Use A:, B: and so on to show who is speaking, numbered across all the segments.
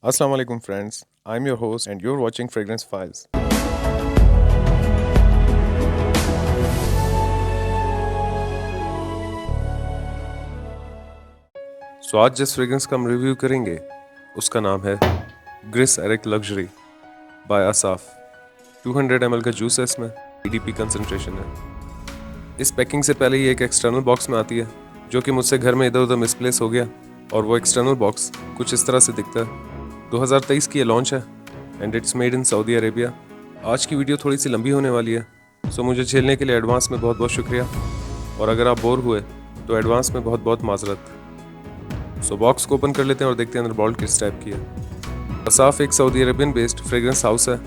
A: Assalamu alaikum friends, I'm your host and you're watching Fragrance Files. So आज जिस fragrance का हम review करेंगे उसका नाम है grease Eric luxury bye Asaf. 200 ml का जूस है, इसमें EDP कंसंट्रेशन है। इस पैकिंग से पहले ये एक एक्सटर्नल बॉक्स में आती है जो कि मुझसे घर में इधर उधर मिसप्लेस हो गया, और वो एक्सटर्नल बॉक्स कुछ इस तरह से दिखता है। 2023 की ये लॉन्च है and it's made in Saudi Arabia. आज की वीडियो थोड़ी सी लंबी होने वाली है, सो मुझे झेलने के लिए एडवांस में बहुत बहुत शुक्रिया, और अगर आप बोर हुए तो एडवांस में बहुत बहुत माजरत। सो बॉक्स को ओपन कर लेते हैं और देखते हैं अंदर बॉटल किस टाइप की है। असाफ एक Saudi Arabian based fragrance house है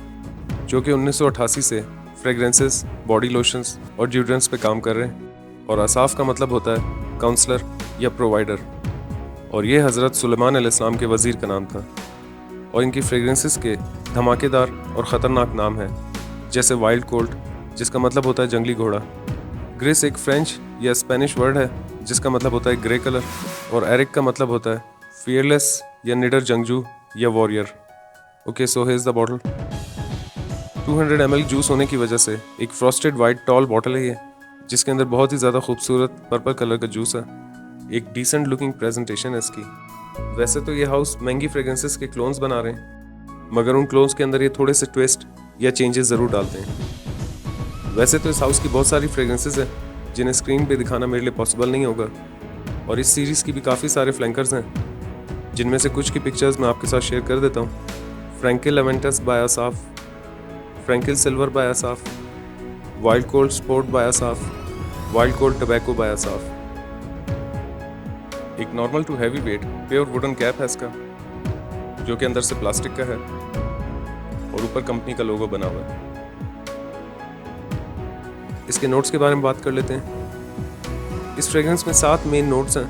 A: जो कि 1988 से फ्रेग्रेंसेस, बॉडी लोशंस और ड्यूड्रेंट्स पे काम कर रहे हैं। और असाफ का मतलब होता है काउंसलर या प्रोवाइडर, और ये हज़रत सुलेमान अलैहिस्सलाम के वज़ीर का नाम था। और इनकी फ्रेग्रेंसेस के धमाकेदार और ख़तरनाक नाम है, जैसे वाइल्ड कोल्ट जिसका मतलब होता है जंगली घोड़ा, ग्रिस एक फ्रेंच या स्पेनिश वर्ड है जिसका मतलब होता है ग्रे कलर, और एरिक का मतलब होता है फियरलेस या निडर जंगजू या warrior. Okay, so here is the bottle. 200 ml juice होने की वजह से एक फ्रॉस्टेड वाइट टॉल बॉटल है ये, जिसके अंदर बहुत ही ज़्यादा खूबसूरत पर्पल कलर का जूस है। एक डिसेंट लुकिंग प्रेजेंटेशन है इसकी। वैसे तो ये हाउस महंगी फ्रेग्रेंसेस के क्लोन्स बना रहे हैं, मगर उन क्लोन्स के अंदर ये थोड़े से ट्विस्ट या चेंजेस ज़रूर डालते हैं। वैसे तो इस हाउस की बहुत सारी फ्रेग्रेंसेस हैं जिन्हें स्क्रीन पे दिखाना मेरे लिए पॉसिबल नहीं होगा, और इस सीरीज़ की भी काफ़ी सारे फ्लैंकर्स हैं जिनमें से कुछ की पिक्चर्स मैं आपके साथ शेयर कर देता हूँ। फ्रैंकिल लेवेंटस बाय असाफ, फ्रैंकिल सिल्वर बाय असाफ, वाइल्ड कोल्ड स्पोर्ट बाय असाफ, वाइल्ड कोल्ड टबैको बाय असाफ। एक normal to heavy weight pure wooden cap है इसका, जो कि अंदर से प्लास्टिक का है और ऊपर कंपनी का लोगो बना हुआ है। इसके नोट्स के बारे में बात कर लेते हैं। इस फ्रेग्रेंस में 7 मेन नोट्स हैं,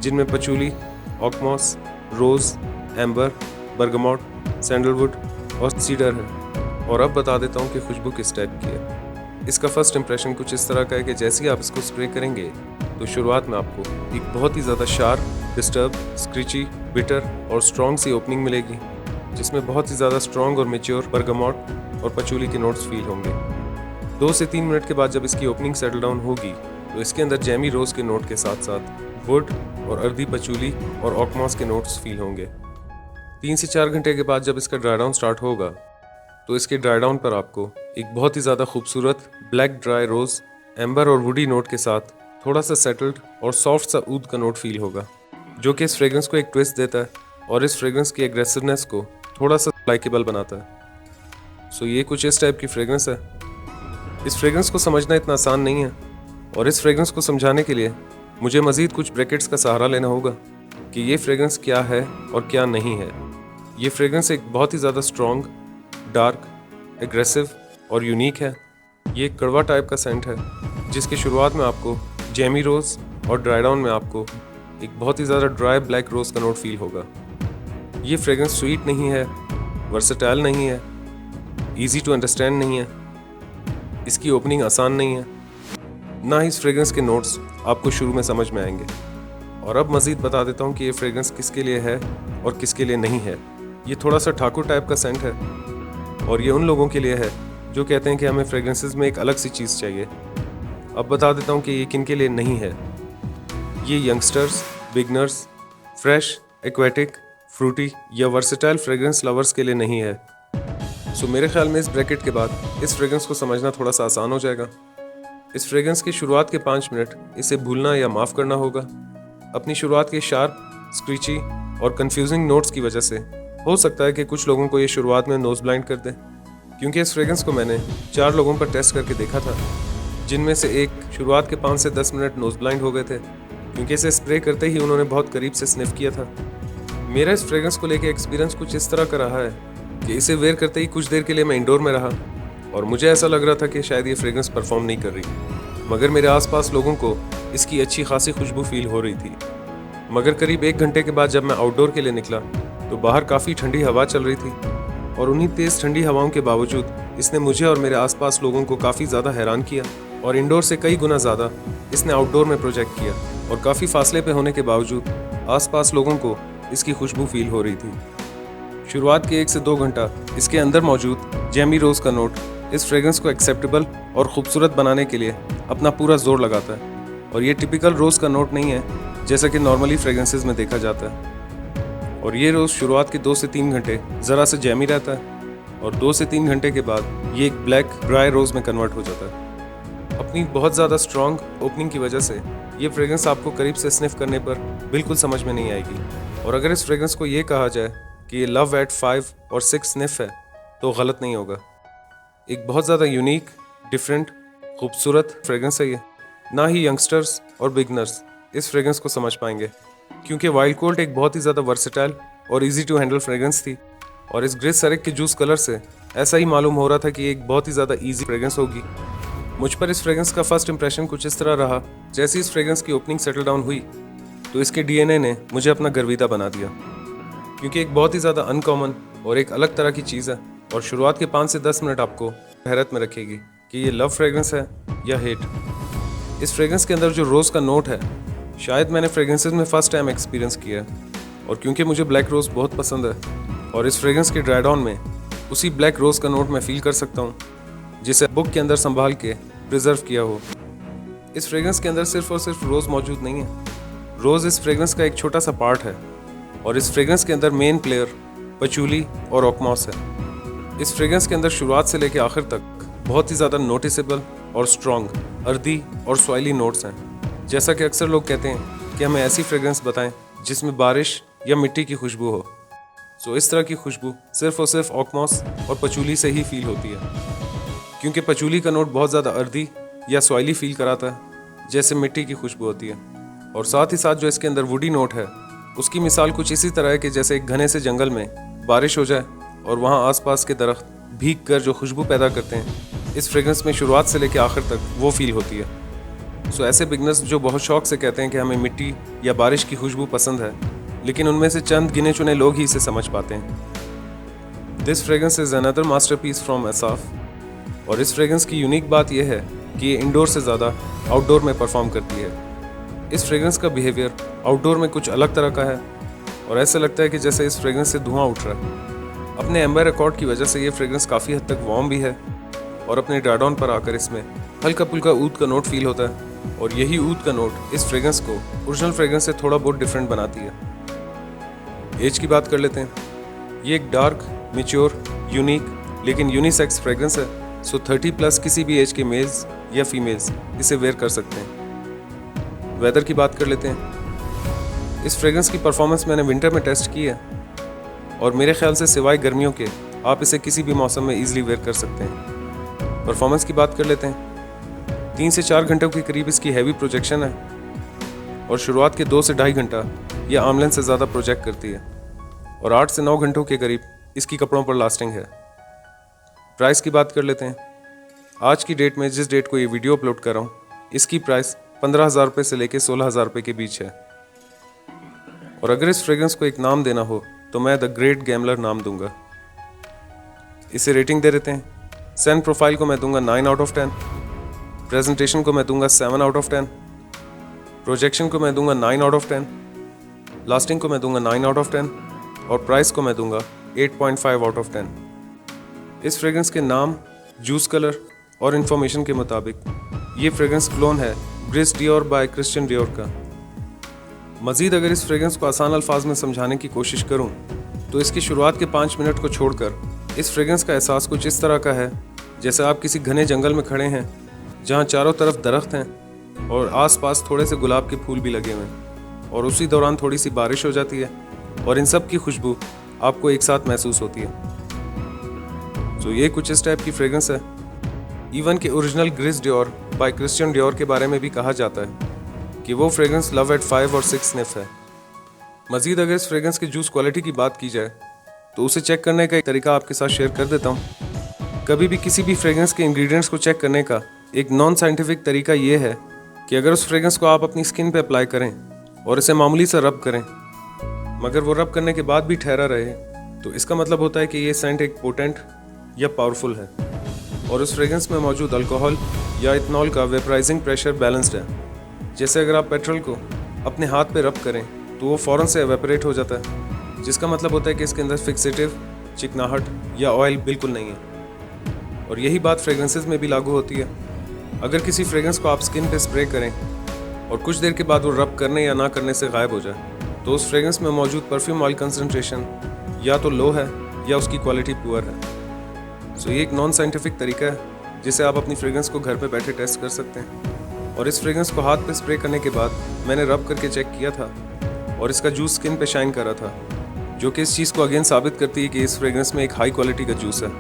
A: जिनमें पचूली, ऑकमॉस, रोज, एम्बर, बर्गमॉट, सैंडलवुड और सीडर है। और अब बता देता हूँ कि खुशबू किस टाइप की है। इसका फर्स्ट इंप्रेशन कुछ इस तरह का है कि जैसे ही आप इसको स्प्रे करेंगे तो शुरुआत में आपको एक बहुत ही ज़्यादा शार्प, डिस्टर्ब, स्क्रीची, बिटर और स्ट्रॉन्ग सी ओपनिंग मिलेगी, जिसमें बहुत ही ज़्यादा स्ट्रॉन्ग और मेच्योर बर्गमॉट और पचूली के नोट्स फील होंगे। 2 से 3 मिनट के बाद जब इसकी ओपनिंग सेटल डाउन होगी तो इसके अंदर जैमी रोज के नोट के साथ साथ वुड और अर्दी पचूली और ऑकमॉस के नोट्स फील होंगे। 3 से 4 घंटे के बाद जब इसका ड्राई डाउन स्टार्ट होगा तो इसके ड्राई डाउन पर आपको एक बहुत ही ज़्यादा खूबसूरत ब्लैक ड्राई रोज, एम्बर और वुडी नोट के साथ थोड़ा सा सेटल्ड और सॉफ्ट सा ऊद का नोट फील होगा, जो कि इस फ्रेग्रेंस को एक ट्विस्ट देता है और इस फ्रेग्रेंस की एग्रेसिवनेस को थोड़ा सा लाइकेबल बनाता है। सो ये कुछ इस टाइप की फ्रेग्रेंस है। इस फ्रेग्रेंस को समझना इतना आसान नहीं है, और इस फ्रेग्रेंस को समझाने के लिए मुझे मज़ीद कुछ ब्रैकेट्स का सहारा लेना होगा कि ये फ्रेग्रेंस क्या है और क्या नहीं है। ये फ्रेग्रेंस एक बहुत ही ज़्यादा स्ट्रॉन्ग, डार्क, एग्रेसिव और यूनिक है। ये एक कड़वा टाइप का सेंट है, जिसकी शुरुआत में आपको जैमी रोज़ और ड्राई डाउन में आपको एक बहुत ही ज़्यादा ड्राई ब्लैक रोज़ का नोट फील होगा। ये फ्रेग्रेंस स्वीट नहीं है, वर्सेटाइल नहीं है, ईजी टू अंडरस्टैंड नहीं है, इसकी ओपनिंग आसान नहीं है, ना ही इस फ्रेग्रेंस के नोट्स आपको शुरू में समझ में आएंगे। और अब मज़ीद बता देता हूँ कि ये फ्रेग्रेंस किसके लिए है और किसके लिए नहीं है। ये थोड़ा सा ठाकुर टाइप का सेंट है, और ये उन लोगों के लिए है जो कहते हैं कि हमें फ्रेग्रेंसेस में एक अलग सी चीज़ चाहिए। अब बता देता हूँ कि ये किन के लिए नहीं है। ये youngsters, beginners, fresh, aquatic, fruity या वर्सेटाइल फ्रेग्रेंस लवर्स के लिए नहीं है। सो मेरे ख्याल में इस ब्रैकेट के बाद इस फ्रेग्रेंस को समझना थोड़ा सा आसान हो जाएगा। इस फ्रेग्रेंस की शुरुआत के 5 मिनट इसे भूलना या माफ़ करना होगा। अपनी शुरुआत के शार्प, स्क्रीची और कंफ्यूजिंग नोट्स की वजह से हो सकता है कि कुछ लोगों को ये शुरुआत में नोज ब्लाइंड कर दे, क्योंकि इस फ्रेग्रेंस को मैंने 4 लोगों पर टेस्ट करके देखा था, जिनमें से एक शुरुआत के 5 से 10 मिनट नोज ब्लाइंड हो गए थे, क्योंकि इसे स्प्रे करते ही उन्होंने बहुत करीब से स्निफ किया था। मेरा इस फ्रेग्रेंस को लेकर एक्सपीरियंस कुछ इस तरह का रहा है कि इसे वेयर करते ही कुछ देर के लिए मैं इंडोर में रहा और मुझे ऐसा लग रहा था कि शायद ये फ्रेग्रेंस परफॉर्म नहीं कर रही, मगर मेरे आसपास लोगों को इसकी अच्छी खासी खुशबू फील हो रही थी। मगर करीब 1 घंटे के बाद जब मैं आउटडोर के लिए निकला तो बाहर काफ़ी ठंडी हवा चल रही थी, और उन्हीं तेज़ ठंडी हवाओं के बावजूद इसने मुझे और मेरे आसपास लोगों को काफ़ी ज़्यादा हैरान किया, और इंडोर से कई गुना ज़्यादा इसने आउटडोर में प्रोजेक्ट किया, और काफ़ी फासले पे होने के बावजूद आसपास लोगों को इसकी खुशबू फील हो रही थी। शुरुआत के 1 से 2 घंटा इसके अंदर मौजूद जैमी रोज़ का नोट इस फ्रेग्रेंस को एक्सेप्टेबल और ख़ूबसूरत बनाने के लिए अपना पूरा जोर लगाता है। और ये टिपिकल रोज़ का नोट नहीं है जैसा कि नॉर्मली फ्रेग्रेंसेस में देखा जाता है। और ये रोज़ शुरुआत के 2 से 3 घंटे ज़रा से जैमी रहता है और 2 से 3 घंटे के बाद ये एक ब्लैक ड्राई रोज़ में कन्वर्ट हो जाता है। अपनी बहुत ज़्यादा स्ट्रॉन्ग ओपनिंग की वजह से ये फ्रेग्रेंस आपको करीब से स्निफ करने पर बिल्कुल समझ में नहीं आएगी। और अगर इस फ्रेग्रेंस को ये कहा जाए कि ये लव एट 5 और 6 स्निफ है तो गलत नहीं होगा। एक बहुत ज़्यादा यूनिक, डिफरेंट, खूबसूरत फ्रेग्रेंस है ये। ना ही यंगस्टर्स और बिगनर्स इस फ्रेग्रेंस को समझ पाएंगे, क्योंकि वाइल्ड कोल्ट एक बहुत ही ज़्यादा वर्सेटाइल और इजी टू हैंडल फ्रेग्रेंस थी। और इस ग्रे सरक के जूस कलर से ऐसा ही मालूम हो रहा था कि एक बहुत ही ज़्यादा ईजी फ्रेग्रेंस होगी। मुझ पर इस फ्रेग्रेंस का फर्स्ट इंप्रेशन कुछ इस तरह रहा। जैसे इस फ्रेग्रेंस की ओपनिंग सेटल डाउन हुई तो इसके डीएनए ने मुझे अपना गर्विदा बना दिया, क्योंकि एक बहुत ही ज़्यादा अनकॉमन और एक अलग तरह की चीज़ है। और शुरुआत के 5 से 10 मिनट आपको हैरत में रखेगी कि ये लव फ्रेग्रेंस है या हेट। इस फ्रेग्रेंस के अंदर जो रोज़ का नोट है शायद मैंने फ्रेग्रेंसेस में फ़र्स्ट टाइम एक्सपीरियंस किया है। और क्योंकि मुझे ब्लैक रोज़ बहुत पसंद है और इस फ्रेग्रेंस के ड्राई डाउन में उसी ब्लैक रोज़ का नोट मैं फील कर सकता हूँ जिसे बुक के अंदर संभाल के प्रिजर्व किया हो। इस फ्रेग्रेंस के अंदर सिर्फ और सिर्फ रोज़ मौजूद नहीं है। रोज़ इस फ्रेग्रेंस का एक छोटा सा पार्ट है और इस फ्रेग्रेंस के अंदर मेन प्लेयर पचूली और ऑकमॉस है। इस फ्रेग्रेंस के अंदर शुरुआत से लेकर आखिर तक बहुत ही ज़्यादा नोटिसेबल और स्ट्रॉन्ग अर्दी और सॉइली नोट्स हैं। जैसा कि अक्सर लोग कहते हैं कि हमें ऐसी फ्रेग्रेंस बताएं जिसमें बारिश या मिट्टी की खुशबू हो। सो इस तरह की खुशबू सिर्फ और सिर्फ ऑकमॉस और पचूली से ही फील होती है, क्योंकि पचूली का नोट बहुत ज़्यादा अर्दी या सॉइली फील कराता है जैसे मिट्टी की खुशबू होती है। और साथ ही साथ जो इसके अंदर वुडी नोट है उसकी मिसाल कुछ इसी तरह है कि जैसे एक घने से जंगल में बारिश हो जाए और वहाँ आसपास के दरख्त भीग कर जो खुशबू पैदा करते हैं, इस फ्रेग्रेंस में शुरुआत से लेकर आखिर तक वो फील होती है। सो ऐसे बिगनर्स जो बहुत शौक से कहते हैं कि हमें मिट्टी या बारिश की खुशबू पसंद है, लेकिन उनमें से चंद गिने चुने लोग ही इसे समझ पाते हैं। This fragrance is another masterpiece from Asaf. और इस फ्रेग्रेंस की यूनिक बात यह है कि ये इंडोर से ज़्यादा आउटडोर में परफॉर्म करती है। इस फ्रेग्रेंस का बिहेवियर आउटडोर में कुछ अलग तरह का है और ऐसा लगता है कि जैसे इस फ्रेग्रेंस से धुआं उठ रहा है। अपने एम्बर अकॉर्ड की वजह से ये फ्रेग्रेंस काफ़ी हद तक वार्म भी है और अपने ड्राडॉन पर आकर इसमें हल्का फुल्का ऊद का नोट फील होता है। और यही ऊद का नोट इस फ्रेग्रेंस को ओरिजिनल फ्रेग्रेंस से थोड़ा बहुत डिफरेंट बनाती है। एज की बात कर लेते हैं। ये एक डार्क, मैच्योर, यूनिक लेकिन यूनिसेक्स फ्रेग्रेंस है। सो 30+ किसी भी एज के मेल्स या फीमेल्स इसे वेयर कर सकते हैं। वेदर की बात कर लेते हैं। इस फ्रेग्रेंस की परफॉर्मेंस मैंने विंटर में टेस्ट की है और मेरे ख्याल से सिवाय गर्मियों के आप इसे किसी भी मौसम में ईजिली वेयर कर सकते हैं। परफॉर्मेंस की बात कर लेते हैं। 3 से 4 घंटों के करीब इसकी हैवी प्रोजेक्शन है और शुरुआत के 2 से 2.5 घंटा यह आमलन से ज़्यादा प्रोजेक्ट करती है और 8 से 9 घंटों के करीब इसकी कपड़ों पर लास्टिंग है। प्राइस की बात कर लेते हैं। आज की डेट में जिस डेट को ये वीडियो अपलोड कर रहा हूँ, इसकी प्राइस 15,000 रुपये से लेकर 16,000 रुपये के बीच है। और अगर इस फ्रेग्रेंस को एक नाम देना हो तो मैं द ग्रेट गैमलर नाम दूंगा। इसे रेटिंग दे देते हैं। सेंट प्रोफाइल को मैं दूंगा 9 आउट ऑफ 10, प्रेजेंटेशन को मैं दूंगा 7 आउट ऑफ 10, प्रोजेक्शन को मैं दूंगा 9 आउट ऑफ 10, लास्टिंग को मैं दूंगा 9 आउट ऑफ 10 और प्राइस को मैं दूंगा 8.5 आउट ऑफ 10। इस फ्रेग्रेंस के नाम, जूस कलर और इन्फॉर्मेशन के मुताबिक ये फ्रेग्रेंस क्लोन है Gris Dior by Christian Dior का। मज़ीद अगर इस फ्रेग्रेंस को आसान अल्फाज में समझाने की कोशिश करूं तो इसकी शुरुआत के 5 मिनट को छोड़कर इस फ्रेग्रेंस का एहसास कुछ इस तरह का है जैसे आप किसी घने जंगल में खड़े हैं जहां चारों तरफ दरख्त हैं और आसपास थोड़े से गुलाब के फूल भी लगे हुए हैं और उसी दौरान थोड़ी सी बारिश हो जाती है और इन सब की खुशबू आपको एक साथ महसूस होती है। तो ये कुछ इस टाइप की फ्रेग्रेंस है। इवन के original Gris Dior by Christian Dior के बारे में भी कहा जाता है कि वो फ्रेग्रेंस लव एट 5 और 6 स्निफ है। मज़ीद अगर इस फ्रेग्रेंस की जूस क्वालिटी की बात की जाए तो उसे चेक करने का एक तरीका आपके साथ शेयर कर देता हूँ। कभी भी किसी भी फ्रेग्रेंस के इंग्रेडिएंट्स को चेक करने का एक नॉन साइंटिफिक तरीका ये है कि अगर उस फ्रेग्रेंस को आप अपनी स्किन पे अप्लाई करें और इसे मामूली सा रब करें, मगर वो रब करने के बाद भी ठहरा रहे, तो इसका मतलब होता है कि ये सेंट एक पोटेंट या पावरफुल है और उस फ्रेग्रेंस में मौजूद अल्कोहल या इथनॉल का वेपराइजिंग प्रेशर बैलेंस्ड है। जैसे अगर आप पेट्रोल को अपने हाथ पे रब करें तो वो फ़ौरन से एवेपोरेट हो जाता है, जिसका मतलब होता है कि इसके अंदर फिक्सेटिव, चिकनाहट या ऑयल बिल्कुल नहीं है। और यही बात फ्रेगरेंसेस में भी लागू होती है। अगर किसी फ्रेगरेंस को आप स्किन पे स्प्रे करें और कुछ देर के बाद वो रब करने या ना करने से गायब हो जाए, तो उस फ्रेगरेंस में मौजूद परफ्यूम ऑयल कंसनट्रेशन या तो लो है या उसकी क्वालिटी पुअर है। सो ये एक नॉन साइंटिफिक तरीका है जिसे आप अपनी फ्रेगरेंस को घर पे बैठे टेस्ट कर सकते हैं। और इस फ्रेगरेंस को हाथ पे स्प्रे करने के बाद मैंने रब करके चेक किया था और इसका जूस स्किन पे शाइन कर रहा था, जो कि इस चीज़ को अगेन साबित करती है कि इस फ्रेगरेंस में एक हाई क्वालिटी का जूस है।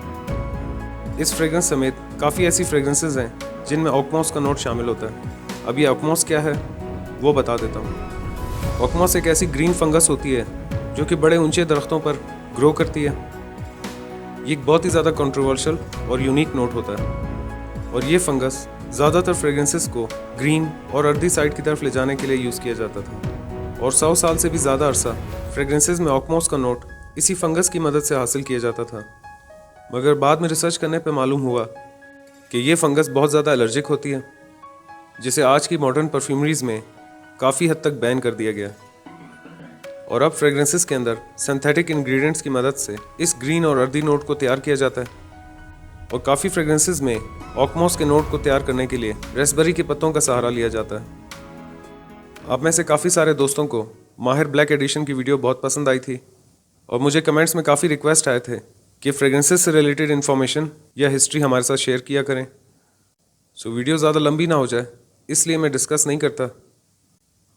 A: इस फ्रेगरेंस समेत काफ़ी ऐसी फ्रेगरेंसेज हैं जिनमें ऑक्मॉस का नोट शामिल होता है। अब ये ऑक्मॉस क्या है वो बता देता हूँ। ऑक्मॉस एक ऐसी ग्रीन फंगस होती है जो कि बड़े ऊंचे दरख्तों पर ग्रो करती है। ये एक बहुत ही ज़्यादा कंट्रोवर्शियल और यूनिक नोट होता है और ये फंगस ज़्यादातर फ्रेगरेंसेस को ग्रीन और अर्दी साइड की तरफ ले जाने के लिए यूज़ किया जाता था और 100 साल से भी ज़्यादा अरसा फ्रेगरेंसेस में ऑक्मॉस का नोट इसी फंगस की मदद से हासिल किया जाता था। मगर बाद में रिसर्च करने पे मालूम हुआ कि ये फंगस बहुत ज़्यादा एलर्जिक होती है, जिसे आज की मॉडर्न परफ्यूमरीज में काफ़ी हद तक बैन कर दिया गया। और अब फ्रेगरेंसेस के अंदर सिंथेटिक इंग्रेडिएंट्स की मदद से इस ग्रीन और अर्दी नोट को तैयार किया जाता है। और काफ़ी फ्रेगरेंसेस में ऑक्मॉस के नोट को तैयार करने के लिए रेस्पबेरी के पत्तों का सहारा लिया जाता है। आप में से काफ़ी सारे दोस्तों को माहिर ब्लैक एडिशन की वीडियो बहुत पसंद आई थी और मुझे कमेंट्स में काफ़ी रिक्वेस्ट आए थे कि फ्रेगरेंसेस से रिलेटेड इन्फॉर्मेशन या हिस्ट्री हमारे साथ शेयर किया करें। सो वीडियो ज़्यादा लंबी ना हो जाए इसलिए मैं डिस्कस नहीं करता,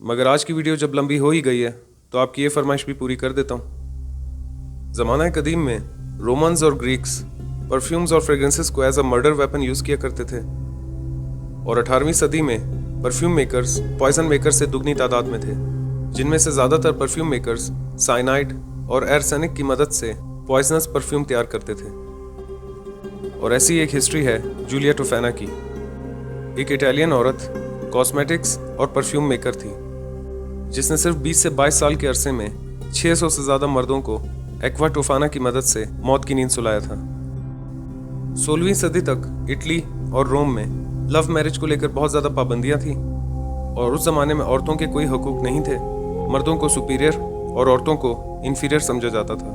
A: मगर आज की वीडियो जब लंबी हो ही गई है तो आपकी ये फरमाइश भी पूरी कर देता हूँ। ज़माना कदीम में रोमन्स और ग्रीक्स परफ्यूम्स और फ्रेगरेंसेस को as a murder weapon use किया करते थे और 18वीं सदी में परफ्यूम मेकर्स पॉइजन मेकर्स से दुगनी तादाद में थे, जिनमें से ज़्यादातर परफ्यूम मेकर्स साइनाइड और एर्सेनिक की मदद से पॉइजनस परफ्यूम तैयार करते थे। और ऐसी एक हिस्ट्री है जूलिया टोफैना की। एक इटालियन औरत कॉस्मेटिक्स और परफ्यूम मेकर थी जिसने सिर्फ 20 से 22 साल के अरसे में 600 से ज़्यादा मर्दों को एक्वा टोफाना की मदद से मौत की नींद सुलाया था। 16वीं सदी तक इटली और रोम में लव मैरिज को लेकर बहुत ज़्यादा पाबंदियां थीं और उस ज़माने में औरतों के कोई हकूक नहीं थे। मर्दों को सुपीरियर और औरतों को इन्फीरियर समझा जाता था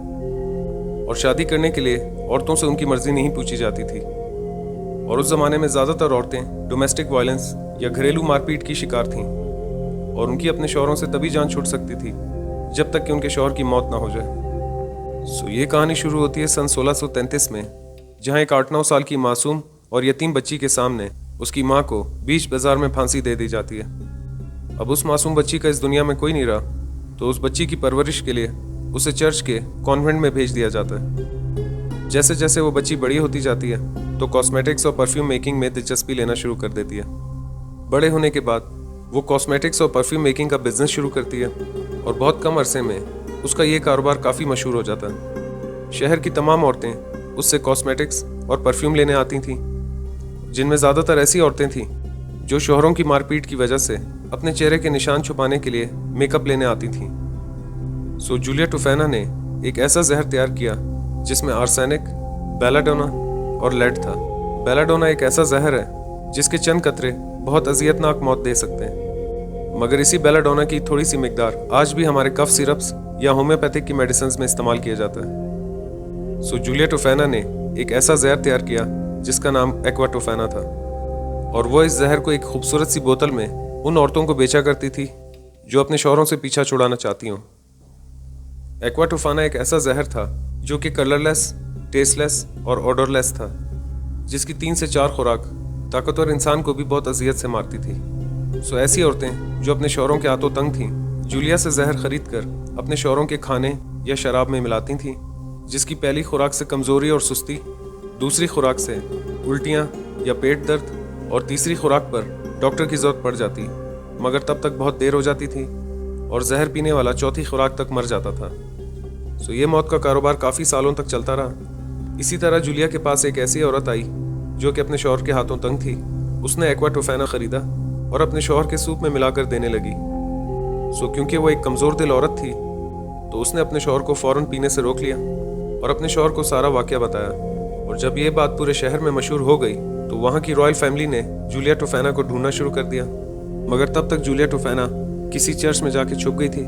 A: और शादी करने के लिए औरतों से उनकी मर्जी नहीं पूछी जाती थी। और उस ज़माने में ज़्यादातर औरतें डोमेस्टिक वायलेंस या घरेलू मारपीट की शिकार थीं और उनकी अपने शौहरों से तभी जान छूट सकती थी जब तक कि उनके शौहर की मौत ना हो जाए। सो ये कहानी शुरू होती है सन 1633 में, जहाँ एक 8-9 साल की मासूम और यतीम बच्ची के सामने उसकी माँ को बीच बाजार में फांसी दे दी जाती है। अब उस मासूम बच्ची का इस दुनिया में कोई नहीं रहा, तो उस बच्ची की परवरिश के लिए उसे चर्च के कॉन्वेंट में भेज दिया जाता है। जैसे जैसे वो बच्ची बड़ी होती जाती है तो कॉस्मेटिक्स और परफ्यूम मेकिंग में दिलचस्पी लेना शुरू कर देती है। बड़े होने के बाद वो कॉस्मेटिक्स और परफ्यूम मेकिंग का बिजनेस शुरू करती है और बहुत कम अरसे में उसका ये कारोबार काफ़ी मशहूर हो जाता है। शहर की तमाम औरतें उससे कॉस्मेटिक्स और परफ्यूम लेने आती थीं, जिनमें ज़्यादातर ऐसी औरतें थीं जो शौहरों की मारपीट की वजह से अपने चेहरे के निशान छुपाने के लिए मेकअप लेने आती थीं। सो जूलिया टोफैना ने एक ऐसा जहर तैयार किया जिसमें आर्सेनिक, बेलाडोना और लेड था। बेलाडोना एक ऐसा जहर है जिसके चंद कतरे बहुत अजियतनाक मौत दे सकते हैं, मगर इसी बेलाडोना की थोड़ी सी मिकदार आज भी हमारे कफ सिरप्स या होम्योपैथिक की मेडिसिन में इस्तेमाल किया जाता है। सो जूलिया टोफैना ने एक ऐसा जहर तैयार किया जिसका नाम एक्वा टोफैना था और वो इस जहर को एक खूबसूरत सी बोतल में उन औरतों को बेचा करती थी जो अपने शौहरों से पीछा छुड़ाना चाहती हों। एक्वा टोफाना एक ऐसा जहर था जो कि कलरलेस, टेस्टलेस और ऑडरलेस था, जिसकी 3 से 4 खुराक ताकतवर इंसान को भी बहुत अजियत से मारती थी। सो ऐसी औरतें जो अपने शौहरों के हाथों तंग थीं, जूलिया से जहर खरीद कर अपने शौहरों के खाने या शराब में मिलाती थीं, जिसकी पहली खुराक से कमज़ोरी और सुस्ती, दूसरी खुराक से उल्टियाँ या पेट दर्द और तीसरी खुराक पर डॉक्टर की ज़रूरत पड़ जाती, मगर तब तक बहुत देर हो जाती थी और जहर पीने वाला चौथी खुराक तक मर जाता था। सो ये मौत का कारोबार काफ़ी सालों तक चलता रहा। इसी तरह जूलिया के पास एक ऐसी औरत आई जो कि अपने शौहर के हाथों तंग थी। उसने एक्वा टोफैना ख़रीदा और अपने शौहर के सूप में मिलाकर देने लगी। सो क्योंकि वो एक कमज़ोर दिल औरत थी तो उसने अपने शौहर को फ़ौरन पीने से रोक लिया और अपने शौहर को सारा वाक़या बताया। और जब ये बात पूरे शहर में मशहूर हो गई तो वहाँ की रॉयल फैमिली ने जूलिया टोफैना को ढूंढना शुरू कर दिया, मगर तब तक जूलिया टोफैना किसी चर्च में जाके छुप गई थी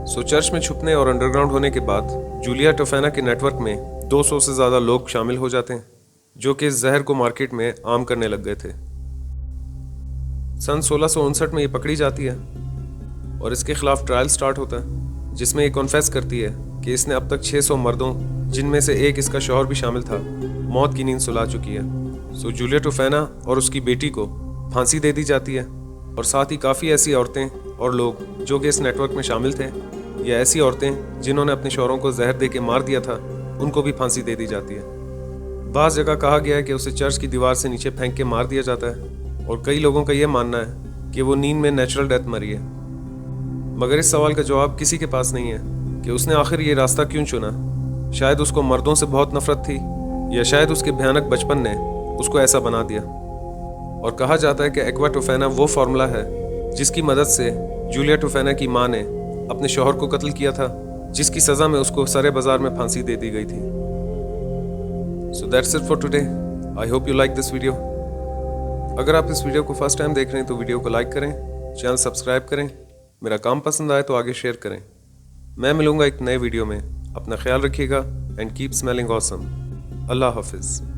A: सो चर्च में छुपने और अंडरग्राउंड होने के बाद जूलिया टोफाना के नेटवर्क में 200 से ज़्यादा लोग शामिल हो जाते हैं जो कि इस जहर को मार्केट में आम करने लग गए थे। सन 1659 में ये पकड़ी जाती है और इसके खिलाफ ट्रायल स्टार्ट होता है जिसमें ये कॉन्फेस करती है कि इसने अब तक 600 मर्दों, जिनमें से एक इसका शौहर भी शामिल था, मौत की नींद सुला चुकी है। सो जूलिया टोफाना और उसकी बेटी को फांसी दे दी जाती है और साथ ही काफ़ी ऐसी औरतें और लोग जो कि इस नेटवर्क में शामिल थे या ऐसी औरतें जिन्होंने अपने शौहरों को जहर दे के मार दिया था, उनको भी फांसी दे दी जाती है। बाज़ जगह कहा गया है कि उसे चर्च की दीवार से नीचे फेंक के मार दिया जाता है और कई लोगों का यह मानना है कि वो नींद में नेचुरल डेथ मरी है। मगर इस सवाल का जवाब किसी के पास नहीं है कि उसने आखिर ये रास्ता क्यों चुना। शायद उसको मर्दों से बहुत नफरत थी या शायद उसके भयानक बचपन ने उसको ऐसा बना दिया। और कहा जाता है कि एक्वा टोफाना वो फार्मूला है जिसकी मदद से जूलिया टोफाना की माँ ने अपने शौहर को कत्ल किया था, जिसकी सज़ा में उसको सरे बाजार में फांसी दे दी गई थी। So that's it for today. I hope you like this video. अगर आप इस वीडियो को फर्स्ट टाइम देख रहे हैं तो वीडियो को लाइक करें, चैनल सब्सक्राइब करें, मेरा काम पसंद आए तो आगे शेयर करें। मैं मिलूंगा एक नए वीडियो में। अपना ख्याल रखिएगा एंड कीप स्मेलिंग ऑसम। अल्लाह हाफिज़।